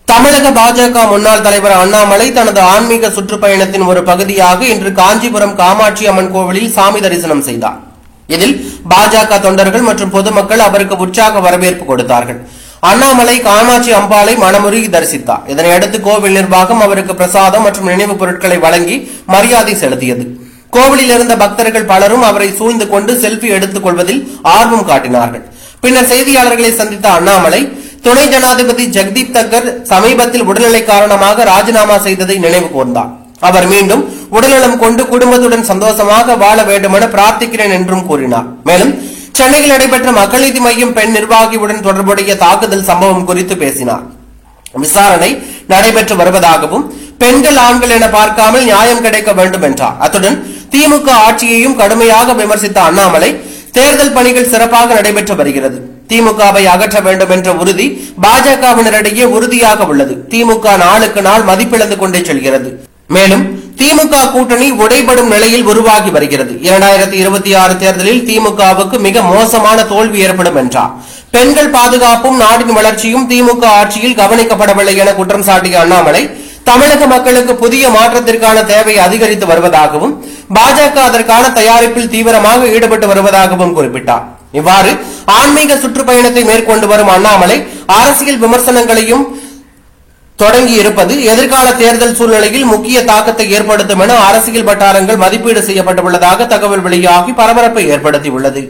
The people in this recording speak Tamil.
தமிழக பாஜக முன்னாள் தலைவர் அண்ணாமலை தனது ஆன்மீக சுற்றுப்பயணத்தின் ஒரு பகுதியாக இன்று காஞ்சிபுரம் காமாட்சி அம்மன் கோவிலில் சாமி தரிசனம் செய்தார். இதில் பாஜக தொண்டர்கள் மற்றும் பொதுமக்கள் அவருக்கு உற்சாக வரவேற்பு கொடுத்தார்கள். அண்ணாமலை காமாட்சி அம்பாளை மனமுருகி தரிசித்தார். இதனையடுத்து கோவில் நிர்வாகம் அவருக்கு பிரசாதம் மற்றும் நினைவுப் பொருட்களை வழங்கி மரியாதை செலுத்தியது. கோவிலில் இருந்த பக்தர்கள் பலரும் அவரை சூழ்ந்து கொண்டு செல்பி எடுத்துக் கொள்வதில் ஆர்வம் காட்டினார்கள். பின்னர் செய்தியாளர்களை சந்தித்த அண்ணாமலை துணை ஜனாதிபதி ஜெகதீப் தங்கர் சமீபத்தில் உடல்நிலை காரணமாக ராஜினாமா செய்ததை நினைவு கூர்ந்தார். அவர் மீண்டும் உடல்நலம் கொண்டு குடும்பத்துடன் சந்தோஷமாக வாழ வேண்டுமென பிரார்த்திக்கிறேன் என்றும் கூறினார். மேலும் சென்னையில் நடைபெற்ற மக்கள் நீதி மையம் பெண் நிர்வாகியுடன் தொடர்புடைய தாக்குதல் சம்பவம் குறித்து பேசினார். விசாரணை நடைபெற்று வருவதாகவும் பெண்கள் ஆண்கள் என பார்க்காமல் நியாயம் கிடைக்க வேண்டும் என்றார். அத்துடன் திமுக ஆட்சியையும் கடுமையாக விமர்சித்த அண்ணாமலை தேர்தல் பணிகள் சிறப்பாக நடைபெற்று வருகிறது. திமுகவை அகற்ற வேண்டும் என்ற உறுதி பாஜகவினரிடையே உறுதியாக உள்ளது. திமுக நாளுக்கு நாள் மதிப்பிழந்து கொண்டே செல்கிறது. மேலும் திமுக கூட்டணி உடைபடும் நிலையில் உருவாகி வருகிறது. 2026 தேர்தலில் திமுகவுக்கு மிக மோசமான தோல்வி ஏற்படும் என்றார். பெண்கள் பாதுகாப்பும் நாட்டின் வளர்ச்சியும் திமுக ஆட்சியில் கவனிக்கப்படவில்லை என குற்றம் சாட்டிய அண்ணாமலை தமிழக மக்களுக்கு புதிய மாற்றத்திற்கான தேவை அதிகரித்து வருவதாகவும் பாஜக அதற்கான தயாரிப்பில் தீவிரமாக ஈடுபட்டு வருவதாகவும் குறிப்பிட்டார். இவ்வாறு ஆன்மீக சுற்றுப்பயணத்தை மேற்கொண்டு வரும் அண்ணாமலை அரசியல் விமர்சனங்களையும் தொடங்கி இருப்பது எதிர்கால தேர்தல் சூழ்நிலையில் முக்கிய தாக்கத்தை ஏற்படுத்தும் என அரசியல் வட்டாரங்கள் மதிப்பீடு செய்யப்பட்டுள்ளதாக தகவல் வெளியாகி பரபரப்பை ஏற்படுத்தியுள்ளது.